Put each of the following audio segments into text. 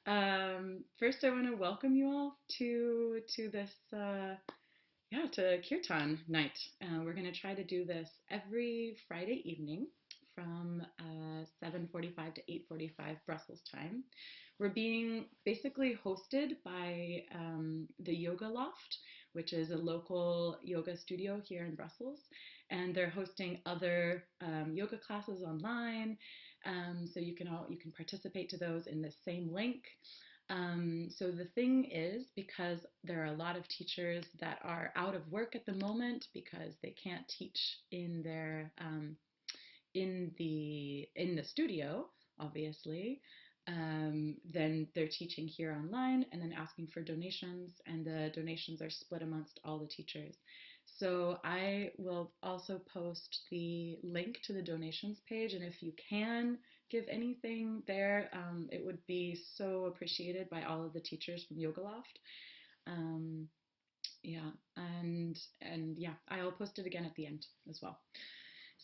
First, I want to welcome you all to this to Kirtan night. We're going to try to do this every Friday evening from 7:45 to 8:45 Brussels time. We're being basically hosted by the Yoga Loft, which is a local yoga studio here in Brussels, and they're hosting other yoga classes online. So you can participate to those in the same link. So the thing is, because there are a lot of teachers that are out of work at the moment because they can't teach in their in the studio, obviously, then they're teaching here online and then asking for donations, and the donations are split amongst all the teachers. So I will also post the link to the donations page, and if you can give anything there, it would be so appreciated by all of the teachers from Yoga Loft. Um, yeah, and yeah, I'll post it again at the end as well.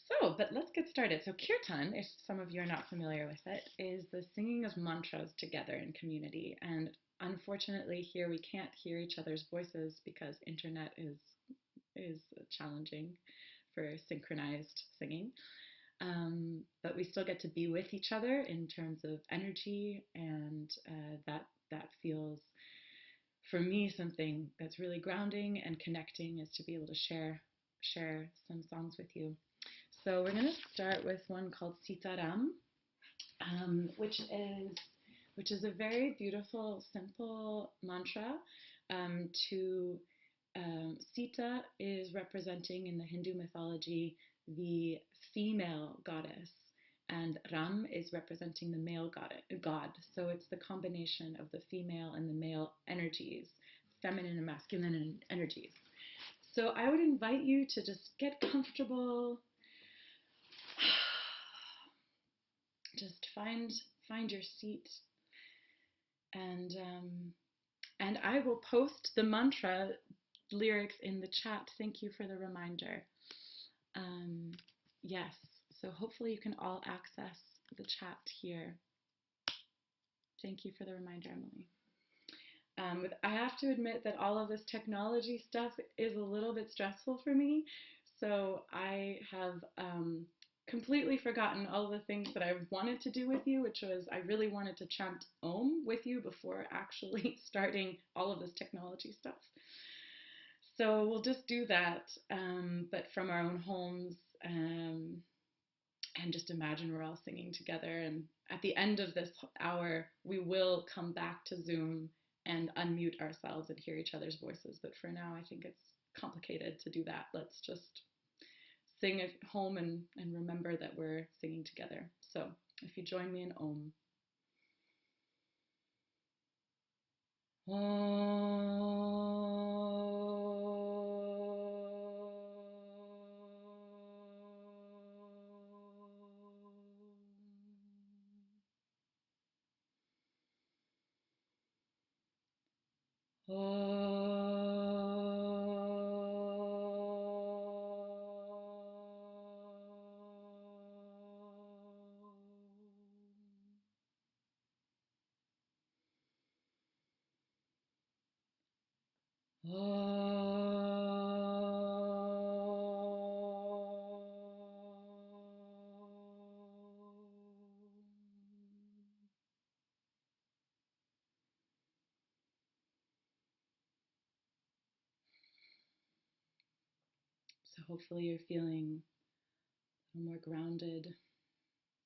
So, but let's get started. So, Kirtan, if some of you are not familiar with it, is the singing of mantras together in community. And unfortunately, here we can't hear each other's voices because internet is challenging for synchronized singing. But we still get to be with each other in terms of energy, and that feels for me something that's really grounding and connecting is to be able to share some songs with you. So we're going to start with one called Sita Ram, which is a very beautiful, simple mantra. To Sita is representing in the Hindu mythology the female goddess, and Ram is representing the male god. So it's the combination of the female and the male energies, feminine and masculine energies. So I would invite you to just get comfortable. Just find your seat, and I will post the mantra lyrics in the chat. Thank you for the reminder. Um, yes, so hopefully you can all access the chat here. Thank you for the reminder, Emily. I have to admit that all of this technology stuff is a little bit stressful for me, so I have completely forgotten all the things that I wanted to do with you, which was I really wanted to chant Om with you before actually starting all of this technology stuff. So we'll just do that, but from our own homes, and just imagine we're all singing together. And at the end of this hour, we will come back to Zoom and unmute ourselves and hear each other's voices. But for now, I think it's complicated to do that. Let's just sing at home and remember that we're singing together. So if you join me in Om. So hopefully you're feeling a little more grounded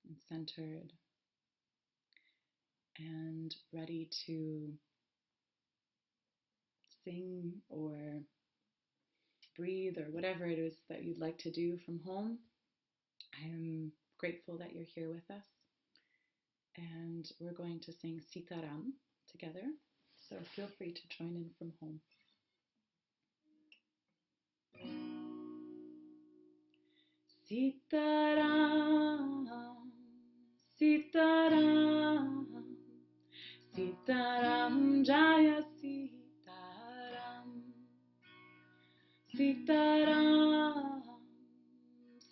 and centered and ready to sing or breathe or whatever it is that you'd like to do from home. I am grateful that you're here with us, and we're going to sing Sita Ram together, so feel free to join in from home. Sita Ram, Sita Ram, Sita Ram, Jaya Sita Ram, Sita Ram,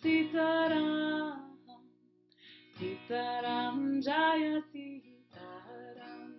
Sita Ram, Sita Ram, Jaya Sita Ram.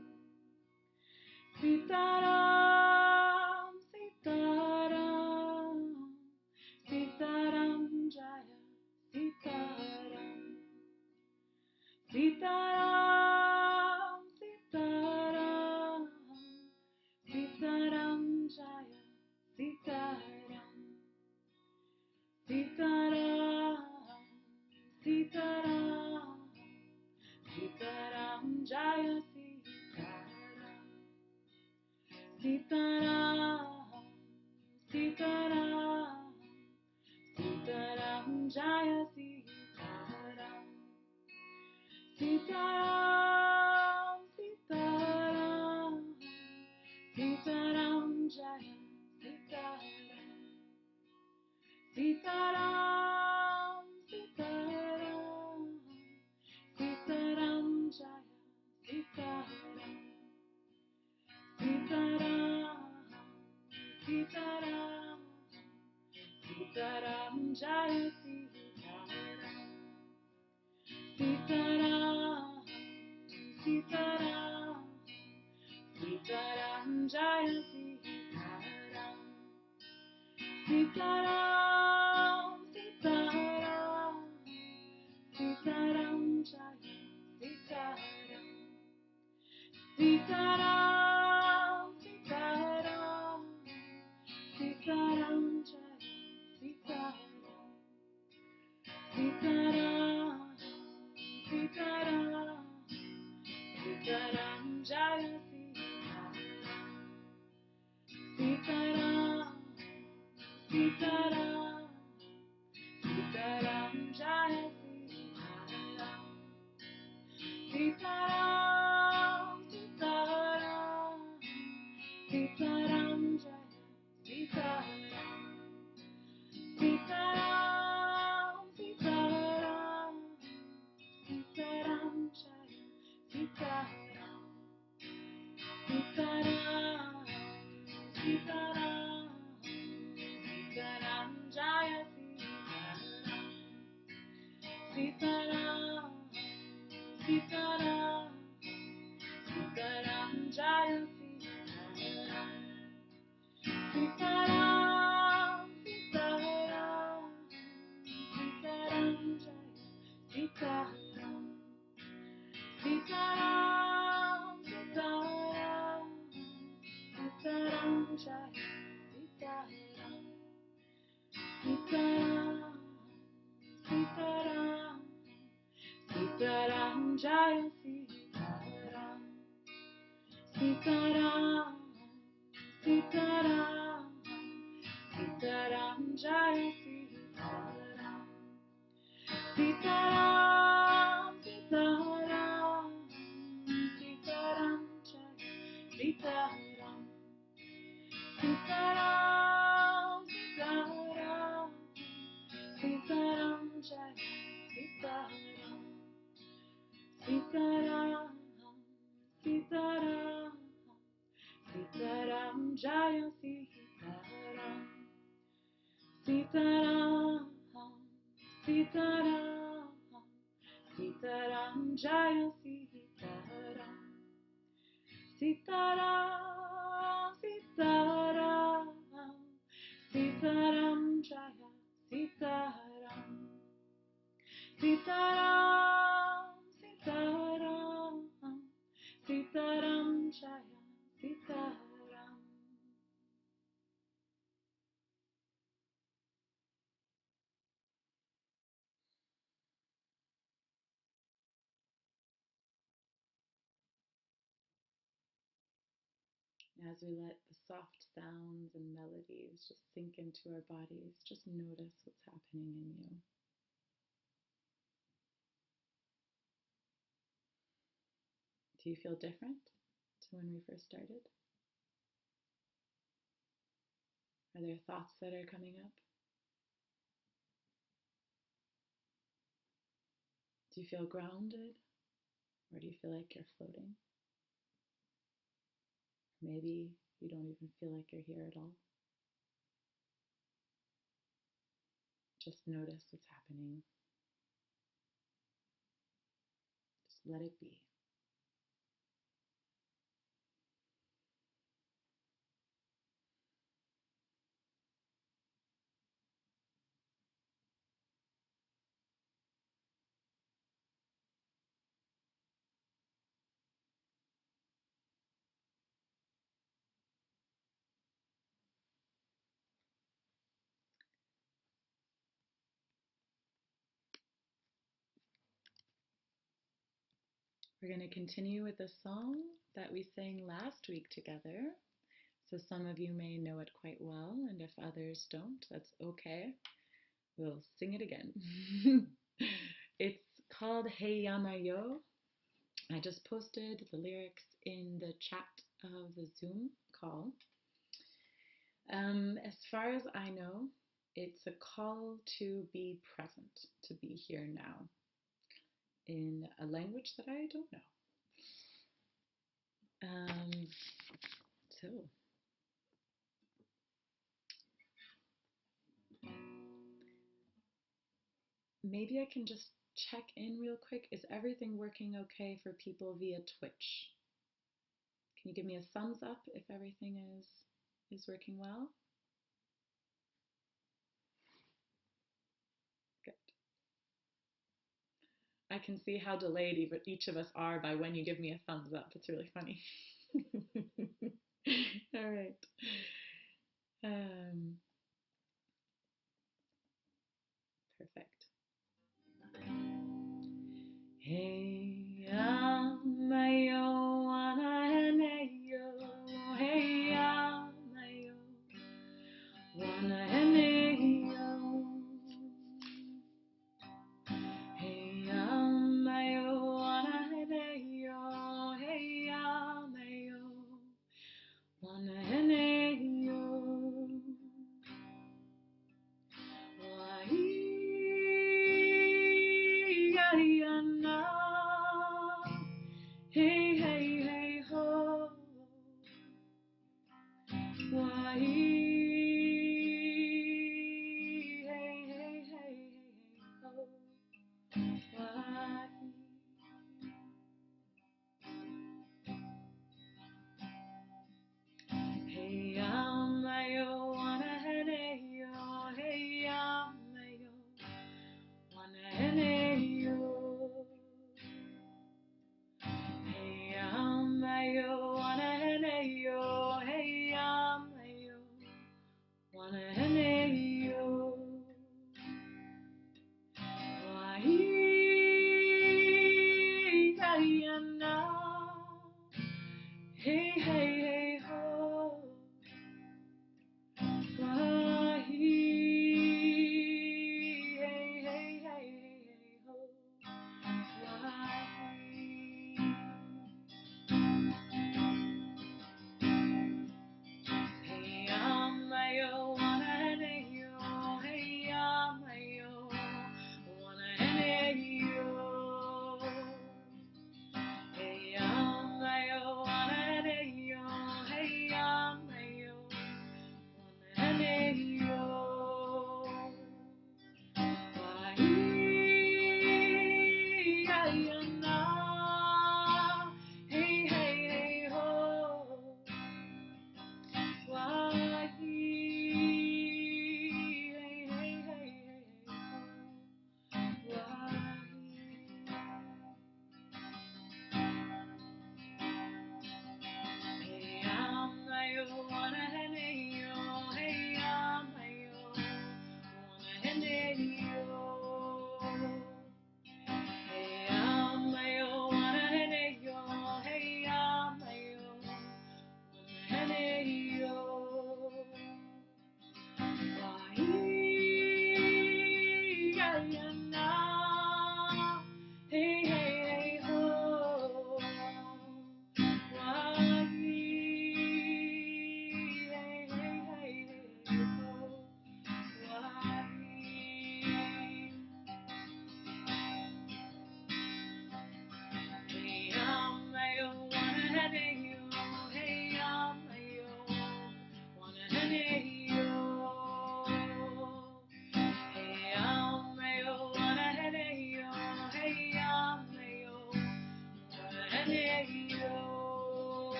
Sita Ram, Sita Ram, Sita Ram, Jaya Sita Ram. Sita Ram, Sita Ram, Sita Ram, Jaya Sita Ram. Sita Ram, Sita Ram, Sita Ram, Jaya Sita Ram. Sita Ram, Sita Ram, Sita Ram, Jaya Sita Ram. Sita Ram, Sita Ram, Sita Ram, Jaya Sita Ram. Sita Ram, Sita Ram, Sita Ram, Jaya Sita Ram. Sita Ram, Sita Ram, Sita Ram, Jaya Sita Ram. Sita Ram, Sita Ram, Sita Ram, Jaya Sita Ram. Sita Ram, Sita Ram, Sita Ram, Jaya Sita Ram. Sita Ram, Sita Ram, Sita Ram, Jaya Sita Ram. Sita Ram, Sita Ram, Sita Ram, Jaya Sita Ram. Sita Ram, Sita Ram, Sita Ram, Jaya Sita Ram. Sita Ram, Sita Ram, Sita Ram, Jaya Sita Ram. Sita Ram, Sita Ram, Sita Ram, Jaya Sita Ram. Sita Ram, Sita Ram, Sita Ram, Jaya Sita Ram. Sita Ram, Sita Ram, Sita Ram, Jaya Sita Ram. Sita Ram, Sita Ram, Sita Ram, Jaya Sita Ram. Sita Ram, Sita Ram, Sita Ram, Jaya Sita Ram. Sita Ram, Sita Ram, Sita Ram, Jaya Sita Ram. Sita Ram, Sita Ram, Sita Ram, Jaya Sita Ram. Sita Ram, Sita Ram, Sita Ram, Jaya Sita Ram. Sita Ram, Sita Ram, Sita Ram, Jaya Sita Ram. Sita Ram, Sita Ram, Sita Ram, Jaya Sita Ram. As we let the soft sounds and melodies just sink into our bodies, just notice what's happening in you. Do you feel different to when we first started? Are there thoughts that are coming up? Do you feel grounded? Or do you feel like you're floating? Maybe you don't even feel like you're here at all. Just notice what's happening. Just let it be. We're going to continue with the song that we sang last week together. So some of you may know it quite well, and if others don't, that's okay. We'll sing it again. It's called Hey Yama Yo. I just posted the lyrics in the chat of the Zoom call. As far as I know, it's a call to be present, to be here now, in a language that I don't know. So maybe I can just check in real quick. Is everything working okay for people via Twitch? Can you give me a thumbs up if everything is working well? Good. I can see how delayed each of us are by when you give me a thumbs up. It's really funny. All right. Perfect. Hey, yo, wana, hene, yo. Hey, yo, wana, hene, yo. Hey, yo, wana, hene, yo. Hey, yo, wana, hene, yo. Wahee, yana. Hey, hey, hey, ho. Wahee, hey, hey, hey, hey, ho. Wahee. Hey, yo, wana, hene, yo. Hey, yo, wana, hene, yo. Hey, yo, wana, hene, yo. Hey, yo, wana, hene, yo. Wahee, yana. Hey, hey, hey, ho. Wahee, hey, hey, hey, hey, ho. Wahee. Hey, yo, wana, hene, yo. Hey, yo, wana, hene, yo. Hey, yo, wana, hene, yo.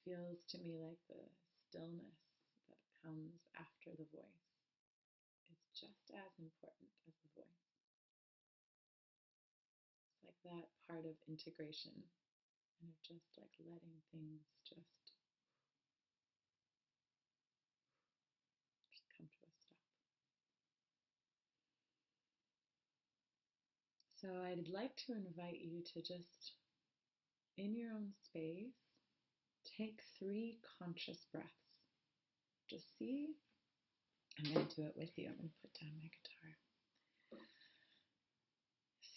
feels to me like the stillness that comes after the voice is just as important as the voice. It's like that part of integration and of just like letting things just come to a stop. So I'd like to invite you to just, in your own space, take 3 conscious breaths. Just see. I'm going to do it with you. I'm going to put down my guitar.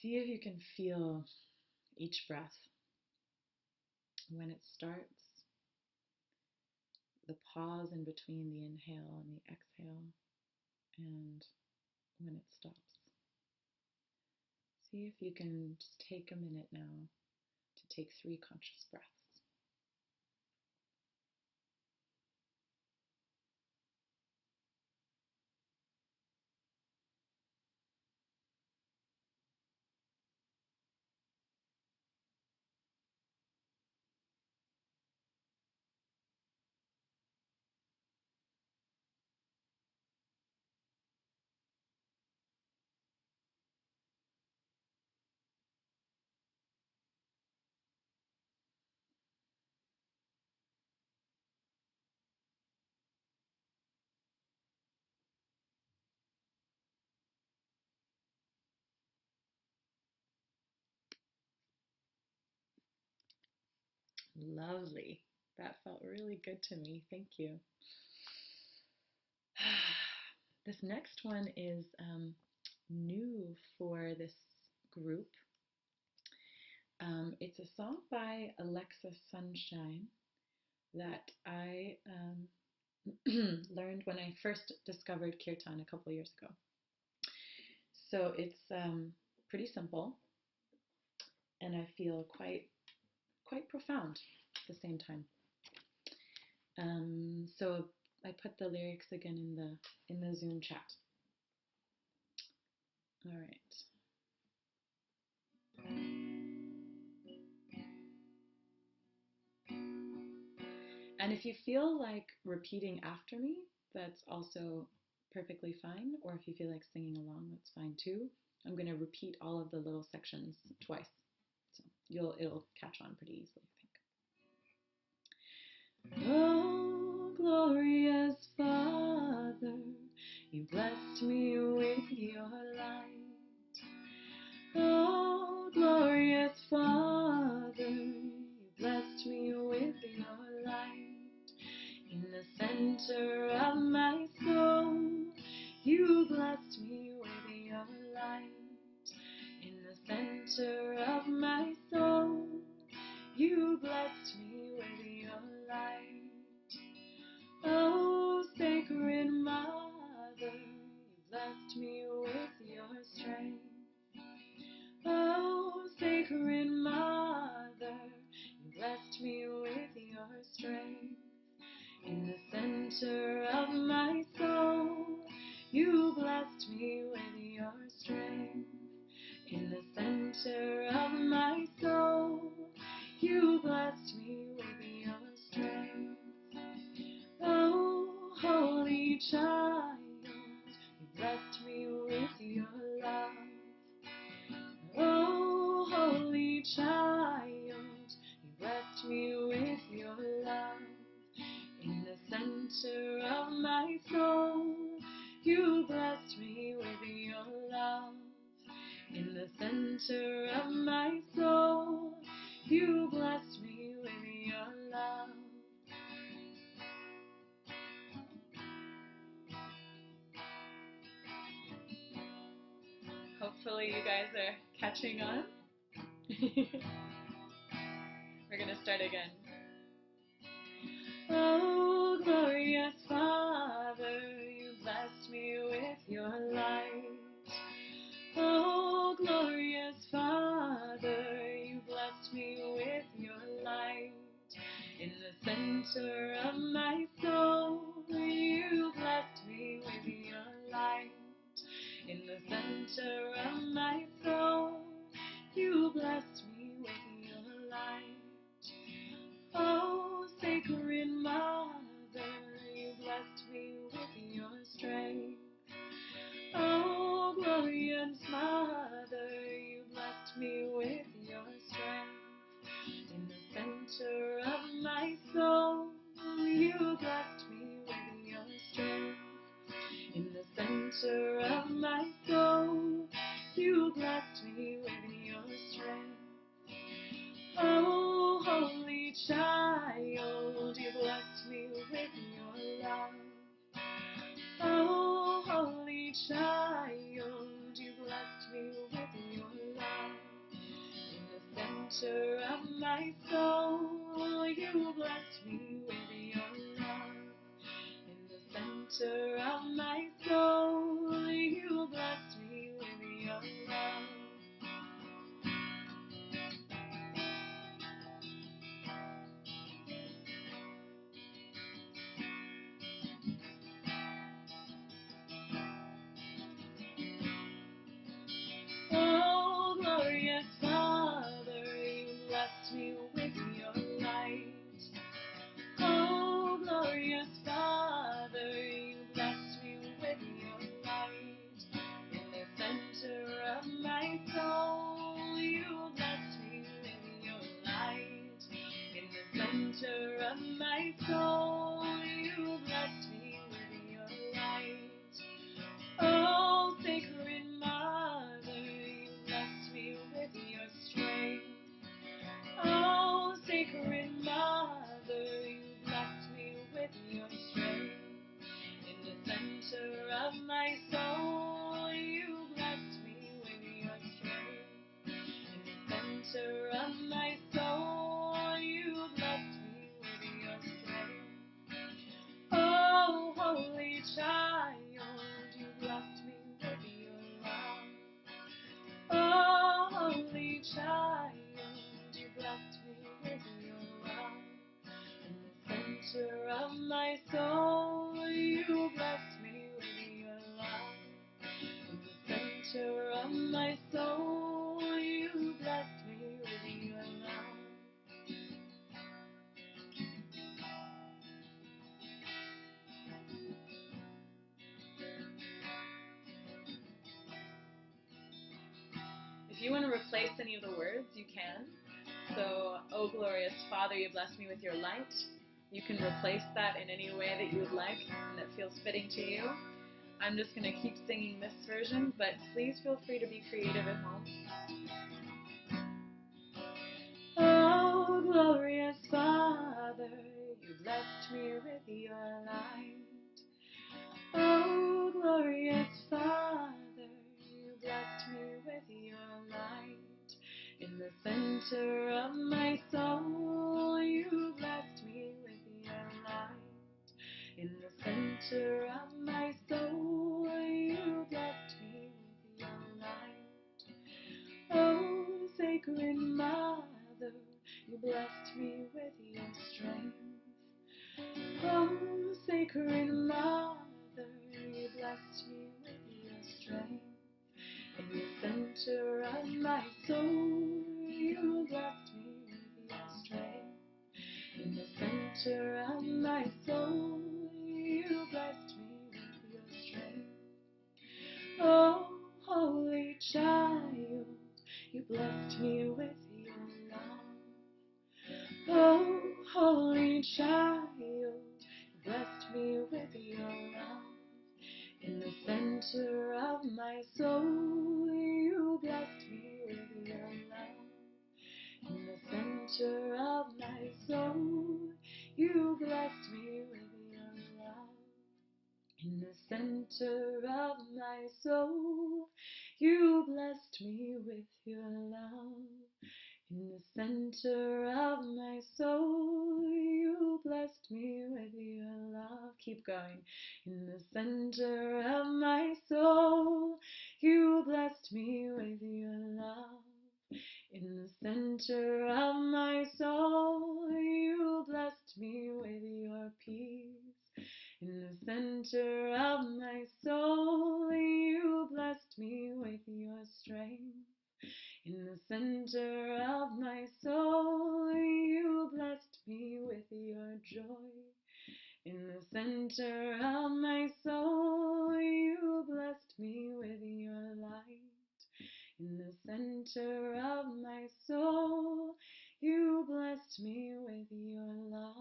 See if you can feel each breath when it starts, the pause in between the inhale and the exhale, and when it stops. See if you can just take a minute now to take 3 conscious breaths. Lovely. That felt really good to me. Thank you. This next one is new for this group. It's a song by Alexa Sunshine that I learned when I first discovered Kirtan a couple years ago. So it's pretty simple, and I feel quite profound at the same time. So I put the lyrics again in the Zoom chat. All right. And if you feel like repeating after me, that's also perfectly fine. Or if you feel like singing along, that's fine too. I'm going to repeat all of the little sections twice, so it'll catch on pretty easily, I think. Oh, glorious Father, you blessed me with your light. Oh, glorious Father, you blessed me with your light. In the center of my soul, you blessed me with your light. In the center of my soul, you blessed me with your light. Oh, sacred Mother, you blessed me with your strength. Oh, sacred Mother, you blessed me with your strength. In the center of my soul, you blessed me with your strength. In the center of my soul, you blessed me with your strength. Oh, holy child, you blessed me with your love. Oh, holy child, you blessed me with your love. In the center of my soul, you blessed me with your love. In the center of my soul, you blessed me with your love. Hopefully you guys are catching on. We're going to start again. Oh, glorious Father, you blessed me with your light. Oh, glorious Father, you blessed me with your light. In the center of my soul, you blessed me with your light. In the center of my soul, you blessed me with your light. Oh, sacred child, you blessed me with your love. Oh, holy child, you blessed me with your love. In the center of my soul, you blessed me with your love. In the center of my soul, you blessed me with your love. Oh, glorious Father, you blessed me with your light. Oh, glorious Father, you blessed me with your light. In the center of my soul, you blessed me with your light. In the center of my soul, you blessed me with your light. Oh, sacred Mother, you blessed me with your strength. Oh, sacred Mother, you blessed me with your strength. In the center of my soul, you blessed me with your strength. In the center of my soul, you blessed me with your strength. Oh, holy child, you blessed me with your love. Oh, holy child, you blessed me with your love. In the center of my soul, you blessed me with your love. In the center of my soul, you blessed me with your love. If you want to replace any of the words, you can. So, oh glorious Father, you bless me with your light. You can replace that in any way that you would like and that feels fitting to you. I'm just going to keep singing this version, but please feel free to be creative at home. Oh glorious Father, you blessed me with your light. Oh glorious Father, you blessed me with your light. In the center of my soul, you blessed me with your light. In the center of my soul, you blessed me with your light. Oh, sacred Mother, you blessed me with your strength. Oh, sacred Mother, you blessed me with your strength. In the center of my soul, you blessed me with your strength. In the center of my soul, you blessed me with your strength. Oh, holy child, you blessed me with your love. Oh, holy child, you blessed me with your love. In the center of my soul, you blessed me with your love. In the center of my soul, you blessed me with your love. In the center of my soul, you blessed me with your love. In the center of my soul, you blessed me with your love. Keep going. In the center of my soul, you blessed me with your love. In the center of my soul, you blessed me with your peace. In the center of my soul, you blessed me with your strength. In the center of my soul, you blessed me with your joy. In the center of my soul, you blessed me with your light. In the center of my soul, you blessed me with your love.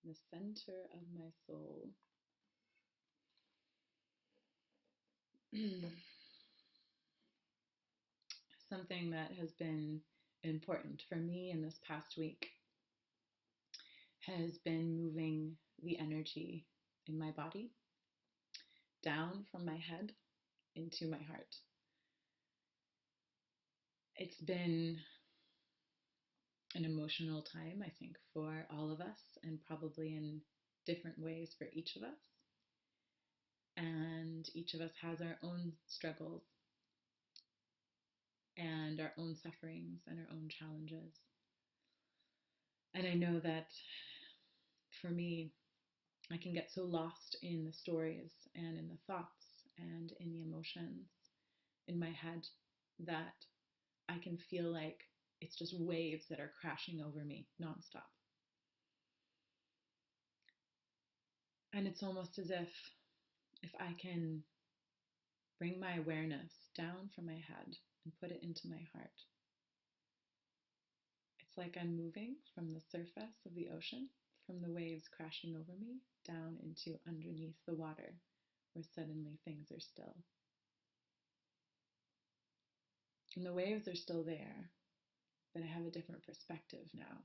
the center of my soul. Something that has been important for me in this past week has been moving the energy in my body down from my head into my heart. It's been an emotional time, I think, for all of us, and probably in different ways for each of us. And each of us has our own struggles and our own sufferings and our own challenges. And I know that for me, I can get so lost in the stories and in the thoughts and in the emotions in my head that I can feel like it's just waves that are crashing over me nonstop. And it's almost as if I can bring my awareness down from my head and put it into my heart, it's like I'm moving from the surface of the ocean, from the waves crashing over me, down into underneath the water, where suddenly things are still. And the waves are still there, but I have a different perspective now.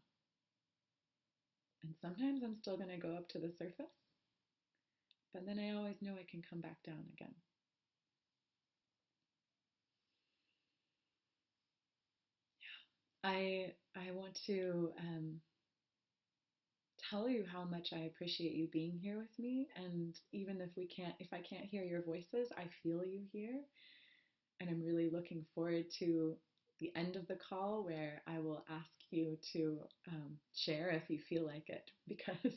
And sometimes I'm still going to go up to the surface, but then I always know I can come back down again. I want to tell you how much I appreciate you being here with me, and even if I can't hear your voices, I feel you here, and I'm really looking forward to the end of the call where I will ask you to share if you feel like it, because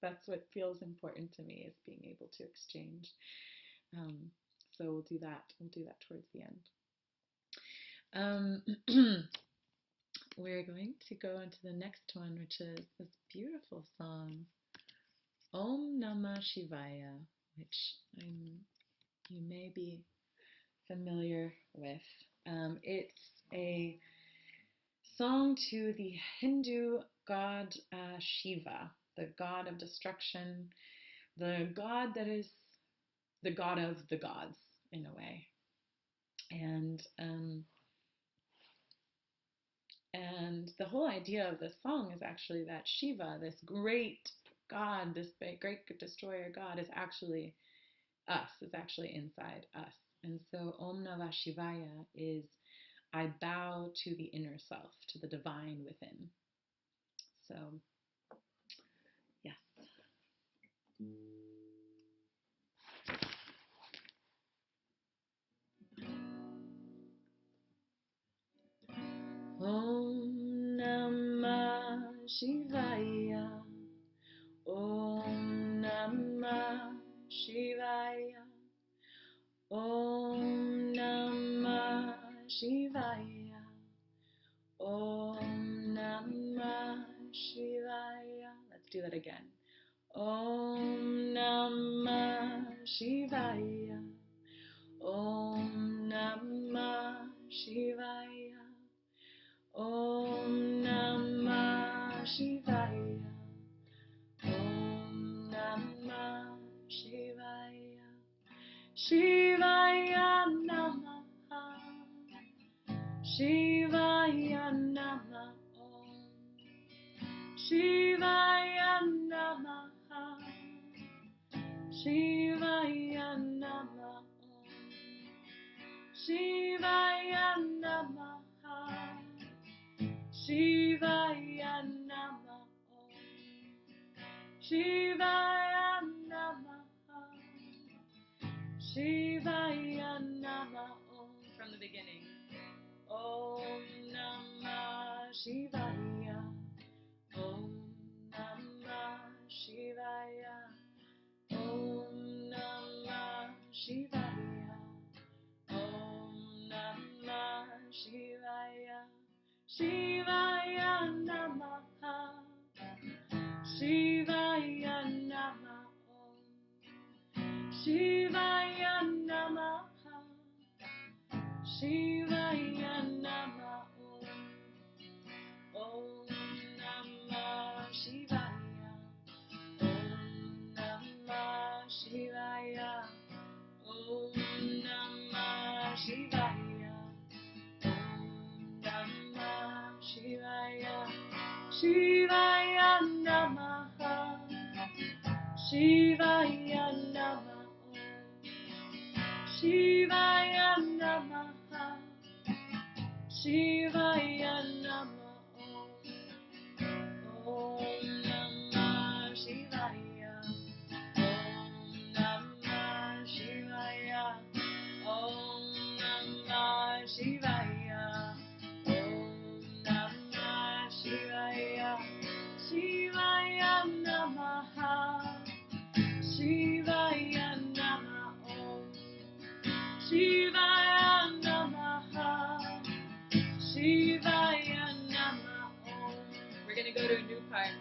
that's what feels important to me, is being able to exchange. So we'll do that. We'll do that towards the end. We're going to go into the next one, which is this beautiful song, Om Namah Shivaya, which you may be familiar with. It's a song to the Hindu god Shiva, the god of destruction, the god that is the god of the gods, in a way. And the whole idea of this song is actually that Shiva, this great God, this great destroyer God, is actually us, is actually inside us. And so Om Namah Shivaya is, I bow to the inner self, to the divine within. So, yes. Om Namah Shivaya. Om Namah Shivaya. Om Namah Shivaya. Om Namah Shivaya. Let's do that again. Om Namah Shivaya. Om Namah Shivaya. Om Namah Shivaya. Om Namah Shivaya. Shivaya Namaha. Shivaya Namaha. Shivaya Namaha. Shivaya Namaha. Shivaya Namaha. Shivaya Namaha. Shivaya Namaha. Shivaya Namaha. From the beginning. Om Namah Shivaya. Om Namah Shivaya. Om Namah Shivaya. Om Namah Shivaya. Shivaya Namaha. Shivaya Namaha. Shivaya Namaha. Shivaya Namaha. Om Namah Shivaya. Shivaya Namaha, Shivaya Namaha, Shivaya Namaha, Shivaya Namaha, Om Namah Shivaya, Om Namah Shivaya, Om Namah Shivaya, Om Namah Shivaya, Shivaya Namaha, Shivaya Namaha, Om Shivaya Namaha, Shivaya Namaha. We're going to go to a new part.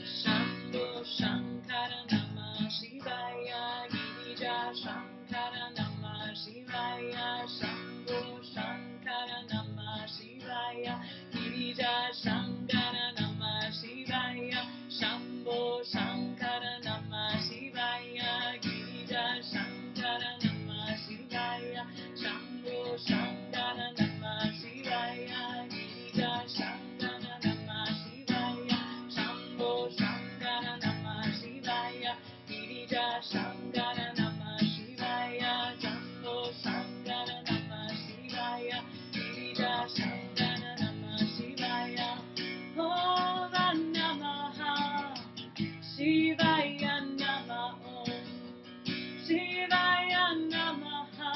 Shambho Shankara Namah Shivaya, Girija Shankara Namah Shivaya, Shambho Shankara Namah Shivaya, Girija Shankara Namah Shivaya, Shambho Shankara Namah Shivaya, Girija Shankara Namah Shivaya, Shambho Shankara Namah Shivaya, Girija Shankara Namah Shivaya, Shambho Shankara Namah Shivaya, Girija Shankara Namah Shivaya, Shambho Shankara Namah Shivaya, Girija Shankara Namah Shivaya, Om Namaha Shivaya Namaha, Shivaya Namaha,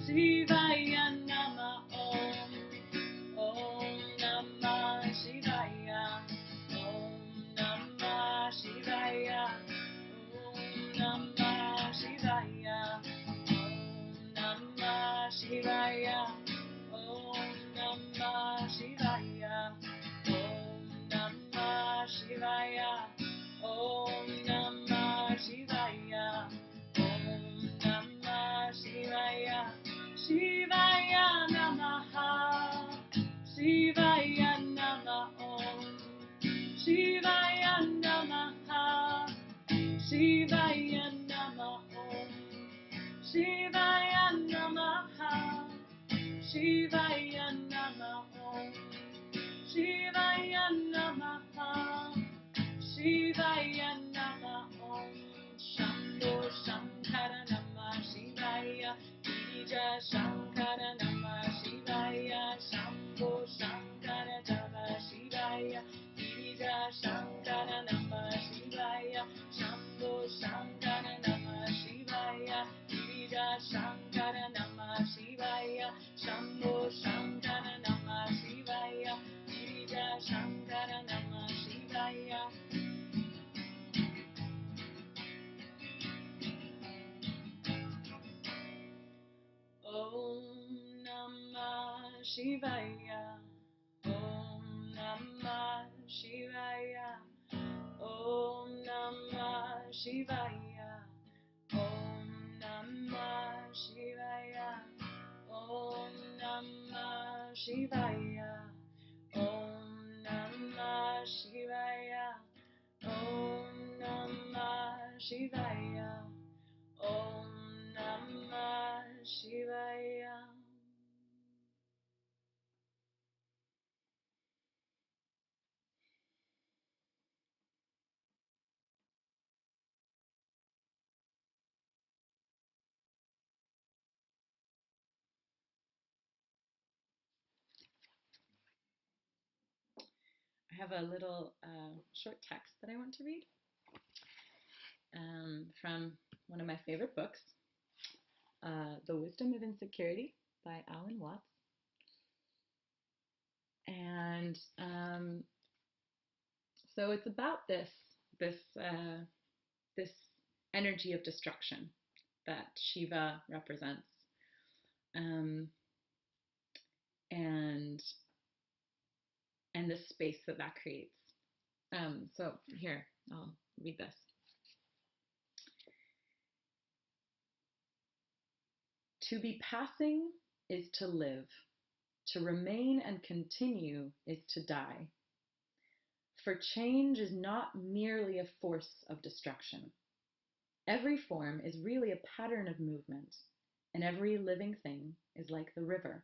Shivaya Namaha, Om Namah Shivaya, Om Namah Shivaya, Om Namah Shivaya, Om Namah Shivaya, Om Namah Shivaya, Om Namah Shivaya, Om Namah Shivaya, Om Namah Shivaya, Shivaya Namaha, Shivaya Namaha, Shivaya Namaha, Shivaya Namaha, Shivaya Namaha, Shivaya Namaha, Shivaya Namaha, Shivaya Namaha, Shambho Shankara Namah Shivaya, Girija Shankara Namah Shivaya, Shambho Shankara Namah Shivaya, Girija Shankara Namah Shivaya, Shambho Shankara Namah Shivaya, Girija Shankara Namah Shivaya, Shambho Shankara Namah Shivaya, Girija Shankara Namah Shivaya. Om Namah Shivaya, Om Namah Shivaya, Om Namah Shivaya, Om Namah Shivaya, Om Namah Shivaya, Om Namah Shivaya, Om Namah Shivaya, Om Namah Shivaya. I have a little short text that I want to read from one of my favorite books, The Wisdom of Insecurity by Alan Watts. And so it's about this this energy of destruction that Shiva represents, um, and the space that creates. So here, I'll read this. To be passing is to live. To remain and continue is to die. For change is not merely a force of destruction. Every form is really a pattern of movement, and every living thing is like the river.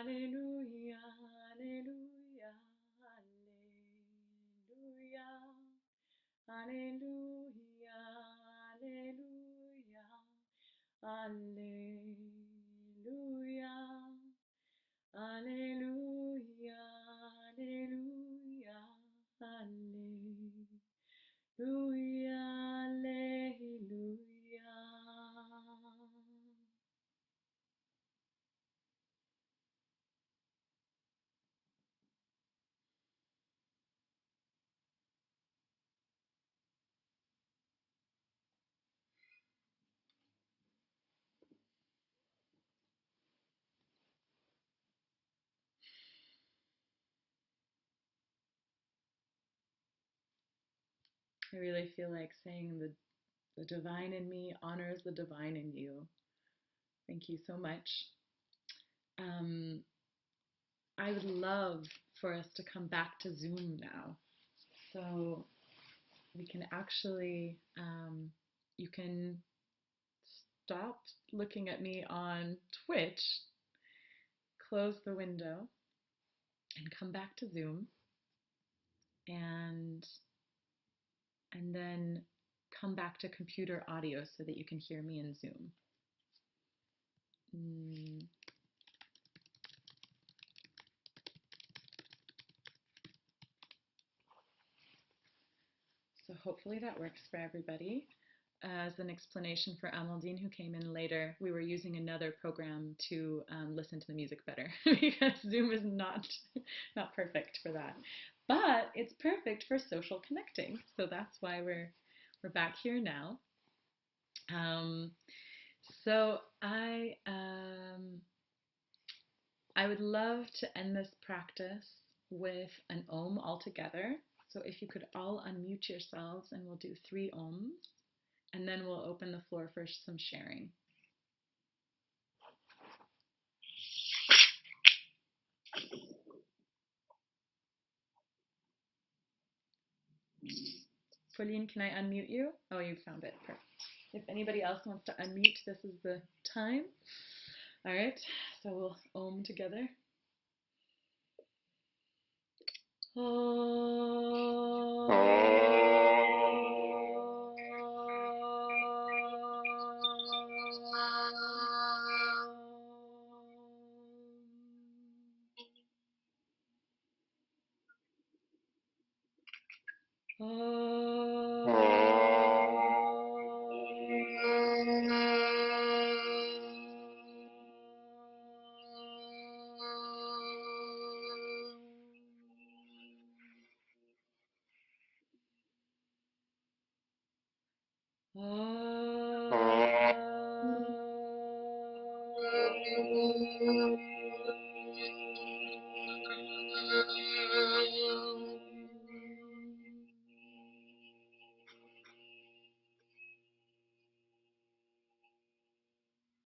Alleluia, Alleluia, Alleluia, Alleluia, Alleluia, Alleluia, Alleluia, Alleluia, Alleluia, Alleluia. I really feel like saying the divine in me honors the divine in you. Thank you so much. Um, I would love for us to come back to Zoom now. So we can actually, you can stop looking at me on Twitch, close the window, and come back to Zoom, and then come back to computer audio so that you can hear me in Zoom. So hopefully that works for everybody. As an explanation for Amaldine, who came in later, we were using another program to listen to the music better because Zoom is not perfect for that. But it's perfect for social connecting. So that's why we're back here now. So I would love to end this practice with an Om altogether. So if you could all unmute yourselves, and we'll do 3 Oms, and then we'll open the floor for some sharing. Pauline, can I unmute you? Oh, you found it. Perfect. If anybody else wants to unmute, this is the time. All right, so we'll Om together.